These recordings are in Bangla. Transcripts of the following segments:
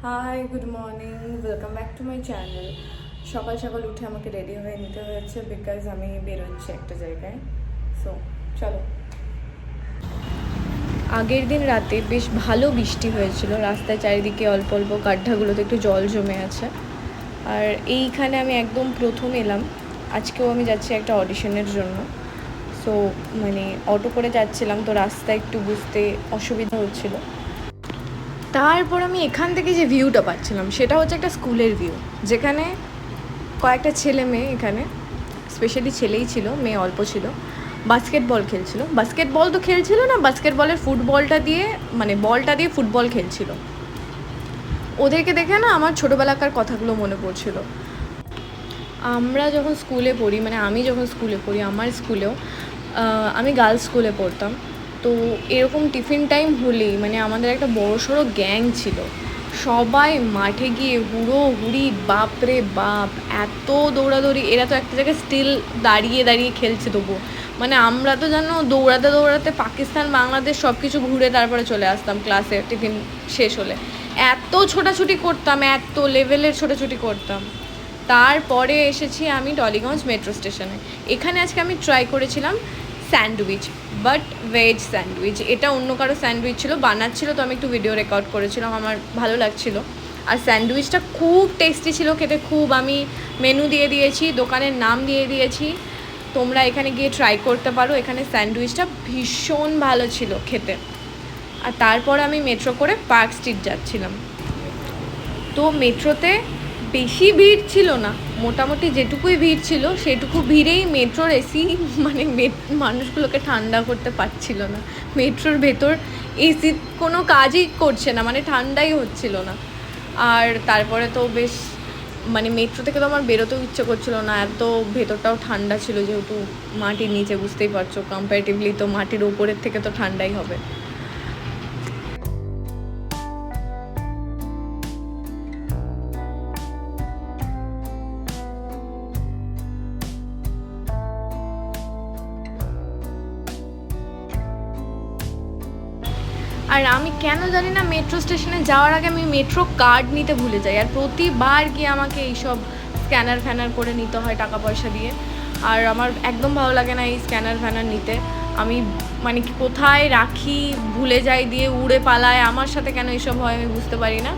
High, good morning, welcome back to my channel. সকাল সকাল উঠে আমাকে রেডি হয়ে নিতে হয়েছে বিকজ আমি বেরোচ্ছি একটা জায়গায়। সো চলো। আগের দিন রাতে বেশ ভালো বৃষ্টি হয়েছিল, রাস্তায় চারিদিকে অল্প অল্প গাড্ডাগুলোতে একটু জল জমে আছে। আর এইখানে আমি একদম প্রথম এলাম। আজকেও আমি যাচ্ছি একটা অডিশনের জন্য। সো অটো করে যাচ্ছিলাম, তো রাস্তায় একটু বুঝতে অসুবিধা হচ্ছিলো। তারপর আমি এখান থেকে যে ভিউটা পাচ্ছিলাম সেটা হচ্ছে একটা স্কুলের ভিউ, যেখানে কয়েকটা ছেলে মেয়ে, এখানে স্পেশালি ছেলেই ছিল, মেয়ে অল্প ছিল, বাস্কেটবল খেলছিল। বাস্কেটবল তো খেলছিল না, বাস্কেটবলের ফুটবলটা দিয়ে বলটা দিয়ে ফুটবল খেলছিল। ওদেরকে দেখে না আমার ছোটোবেলাকার কথাগুলো মনে পড়ছিল। আমরা যখন স্কুলে পড়ি, আমি যখন স্কুলে পড়ি, আমার স্কুলেও আমি গার্লস স্কুলে পড়তাম। তো এরকম টিফিন টাইম হলেই আমাদের একটা বড়সড় গ্যাং ছিল। সবাই মাঠে গিয়ে হুড়োহুড়ি, বাপরে বাপ, এত দৌড়াদৌড়ি। এরা তো একটা জায়গায় স্টিল দাঁড়িয়ে দাঁড়িয়ে খেলছে, তবু আমরা তো জানো দৌড়াতে দৌড়াতে পাকিস্তান বাংলাদেশ সব কিছু ঘুরে তারপরে চলে আসতাম ক্লাসে টিফিন শেষ হলে। এত ছোটাছুটি করতাম, এত লেভেলের ছোটাছুটি করতাম। তারপরে এসেছি আমি টলিগঞ্জ মেট্রো স্টেশনে। এখানে আজকে আমি ট্রাই করেছিলাম স্যান্ডউইচ, বাট ভেজ স্যান্ডউইচ। এটা অন্য কারো স্যান্ডউইচ ছিল, বানাচ্ছিল, তো আমি একটু ভিডিও রেকর্ড করেছিলাম, আমার ভালো লাগছিলো। আর স্যান্ডউইচটা খুব টেস্টি ছিল খেতে, খুব। আমি মেনু দিয়ে দিয়েছি, দোকানের নাম দিয়ে দিয়েছি, তোমরা এখানে গিয়ে ট্রাই করতে পারো। এখানে স্যান্ডউইচটা ভীষণ ভালো ছিল খেতে। আর তারপর আমি মেট্রো করে পার্ক স্ট্রিট যাচ্ছিলাম। তো মেট্রোতে বেশি ভিড় ছিল না, মোটামুটি যেটুকুই ভিড় ছিল সেটুকু ভিড়েই মেট্রোর এসি মানুষগুলোকে ঠান্ডা করতে পারছিল না। মেট্রোর ভেতর এসি কোনো কাজই করছে না, ঠান্ডাই হচ্ছিল না। আর তারপরে তো বেশ মেট্রো থেকে তো আমার বেরোতেও ইচ্ছে করছিল না, এত ভেতরটাও ঠান্ডা ছিল, যেহেতু মাটির নিচে, বুঝতেই পারছো, কম্পারেটিভলি তো মাটির ওপরের থেকে তো ঠান্ডাই হবে। আর আমি কেন জানি না মেট্রো স্টেশনে যাওয়ার আগে আমি মেট্রো কার্ড নিতে ভুলে যাই, আর প্রতিবার গিয়ে আমাকে এইসব স্ক্যানার ফ্যানার করে নিতে হয় টাকা পয়সা দিয়ে। আর আমার একদম ভালো লাগে না এই স্ক্যানার ফ্যানার নিতে। আমি কোথায় রাখি, ভুলে যাই, দিয়ে উড়ে পালায়। আমার সাথে কেন এইসব হয় আমি বুঝতে পারি না।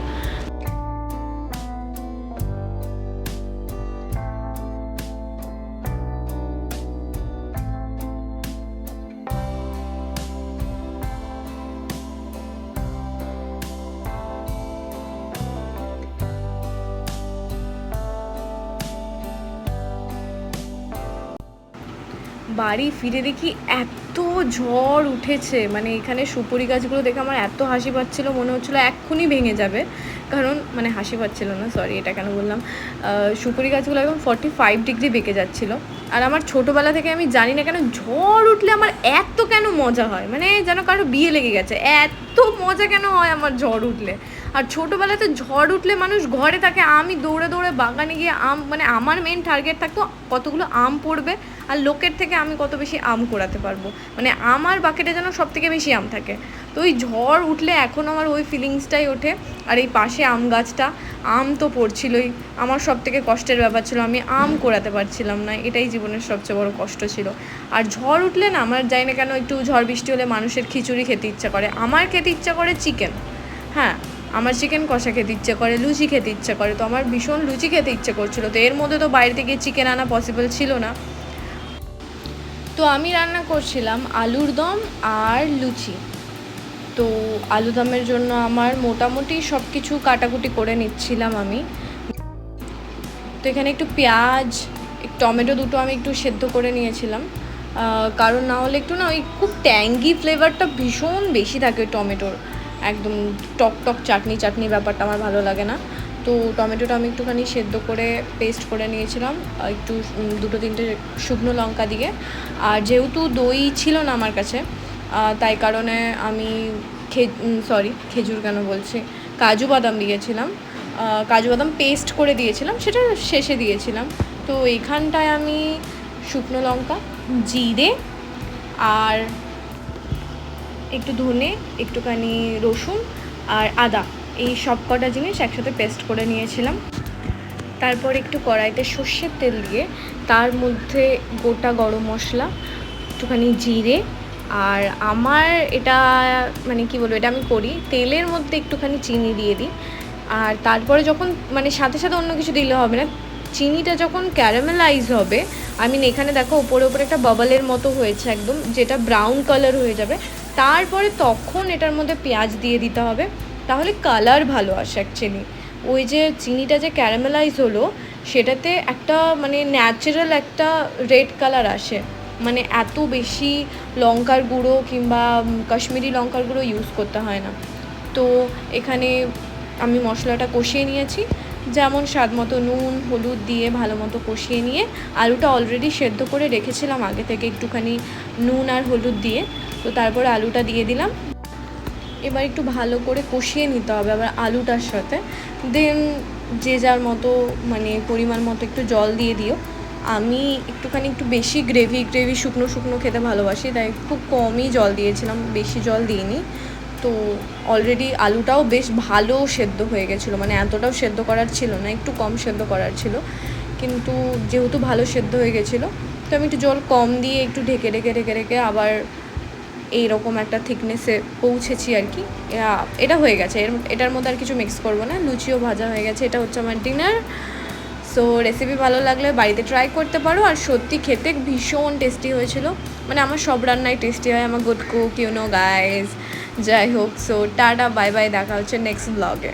বাড়ি ফিরে দেখি এত ঝড় উঠেছে, এখানে সুপুরি গাছগুলো দেখে আমার এত হাসি পাচ্ছিল, মনে হচ্ছিলো এক্ষুনি ভেঙে যাবে। কারণ হাসি পাচ্ছিল না, সরি, এটা কেন বললাম, সুপুরি গাছগুলো একদম 45 ডিগ্রি বেঁকে যাচ্ছিলো। আর আমার ছোটোবেলা থেকে আমি জানি না কেন ঝড় উঠলে আমার এত কেন মজা হয়, যেন কারো বিয়ে লেগে গেছে, এত মজা কেন হয় আমার ঝড় উঠলে। আর ছোটোবেলাতে ঝড় উঠলে মানুষ ঘরে থাকে, আমি দৌড়ে দৌড়ে বাগানে গিয়ে আম, আমার মেন টার্গেট থাকতো কতগুলো আম পড়বে, আর লোকের থেকে আমি কত বেশি আম কোড়াতে পারবো, আমার বাকেটে যেন সব থেকে বেশি আম থাকে। তো ওই ঝড় উঠলে এখন আমার ওই ফিলিংসটাই ওঠে। আর এই পাশে আম গাছটা, আম তো পড়ছিলই, আমার সব থেকে কষ্টের ব্যাপার ছিল আমি আম কোড়াতে পারছিলাম না, এটাই জীবনের সবচেয়ে বড় কষ্ট ছিল। আর ঝড় উঠলে না, আমার জানি না কেন একটু ঝড় বৃষ্টি হলে মানুষের খিচুড়ি খেতে ইচ্ছা করে, আমার খেতে ইচ্ছা করে চিকেন। হ্যাঁ, আমার চিকেন কষা খেতে ইচ্ছে করে, লুচি খেতে ইচ্ছে করে, তো আমার ভীষণ লুচি খেতে ইচ্ছে করছিলো। তো এর মধ্যে তো বাইরে থেকে চিকেন আনা পসিবল ছিল না, তো আমি রান্না করছিলাম আলুর দম আর লুচি। তো আলু দমের জন্য আমার মোটামুটি সব কিছু কাটাকুটি করে নিচ্ছিলাম আমি। তো এখানে একটু পেঁয়াজ, টমেটো দুটো আমি একটু সেদ্ধ করে নিয়েছিলাম, কারণ না হলে একটু না ওই খুব ট্যাঙ্গি ফ্লেভারটা ভীষণ বেশি থাকে টমেটোর, একদম টক টক চাটনি চাটনি ব্যাপারটা আমার ভালো লাগে না। তো টমেটোটা আমি একটুখানি সেদ্ধ করে পেস্ট করে নিয়েছিলাম, একটু দুটো তিনটে শুকনো লঙ্কা দিয়ে। আর যেহেতু দই ছিল না আমার কাছে, তাই কারণে আমি খেজুর কেন বলছি, কাজু বাদাম দিয়েছিলাম, কাজু বাদাম পেস্ট করে দিয়েছিলাম, সেটা শেষে দিয়েছিলাম। তো এইখানটায় আমি শুকনো লঙ্কা, জিরে আর একটু ধনে, একটুখানি রসুন আর আদা, এই সব কটা জিনিস একসাথে পেস্ট করে নিয়েছিলাম। তারপর একটু কড়াইতে সর্ষের তেল দিয়ে তার মধ্যে গোটা গরম মশলা, একটুখানি জিরে, আর আমার এটা মানে কি বলবো, এটা আমি করি তেলের মধ্যে একটুখানি চিনি দিয়ে দিই। আর তারপরে যখন মানে সাথে সাথে অন্য কিছু দিলে হবে না, চিনিটা যখন ক্যারামেলাইজ হবে, আমি এখানে দেখো ওপরে ওপরে একটা বাবলের মতো হয়েছে একদম, যেটা ব্রাউন কালার হয়ে যাবে, তারপরে তখন এটার মধ্যে পেঁয়াজ দিয়ে দিতে হবে, তাহলে কালার ভালো আসে অ্যাকচুয়ালি। ওই যে চিনিটা যে ক্যারামেলাইজ হলো সেটাতে একটা মানে ন্যাচারাল একটা রেড কালার আসে, মানে এত বেশি লঙ্কার গুঁড়ো কিংবা কাশ্মীরি লঙ্কার গুঁড়ো ইউজ করতে হয় না। তো এখানে আমি মশলাটা কষিয়ে নিয়েছি, যেমন স্বাদ মতো নুন হলুদ দিয়ে ভালো মতো কষিয়ে নিয়ে আলুটা অলরেডি সেদ্ধ করে রেখেছিলাম আগে থেকে একটুখানি নুন আর হলুদ দিয়ে, তো তারপরে আলুটা দিয়ে দিলাম। এবার একটু ভালো করে কষিয়ে নিতে হবে আবার আলুটার সাথে, দেন যে যার মতো মানে পরিমাণ মতো একটু জল দিয়ে দিও। আমি একটু বেশি গ্রেভি শুকনো শুকনো খেতে ভালোবাসি, তাই খুব কমই জল দিয়েছিলাম, বেশি জল দিইনি। তো অলরেডি আলুটাও বেশ ভালো সেদ্ধ হয়ে গেছিলো, মানে এতটাও সেদ্ধ করার ছিল না, একটু কম সেদ্ধ করার ছিল, কিন্তু যেহেতু ভালো সেদ্ধ হয়ে গেছিলো তো আমি একটু জল কম দিয়ে একটু ঢেকে রেখে আবার এইরকম একটা থিকনেসে পৌঁছেছি আর কি। এটা হয়ে গেছে, এটার মধ্যে আর কিছু মিক্স করবো না, লুচিও ভাজা হয়ে গেছে, এটা হচ্ছে আমার ডিনার। সো রেসিপি ভালো লাগলে বাড়িতে ট্রাই করতে পারো, আর সত্যি খেতে ভীষণ টেস্টি হয়েছিল, মানে আমার সব রান্নাই টেস্টি হয়, আমার good cook you know guys. যাই হোক, সো টাটা বাই বাই, দেখা হচ্ছে নেক্সট ব্লগে।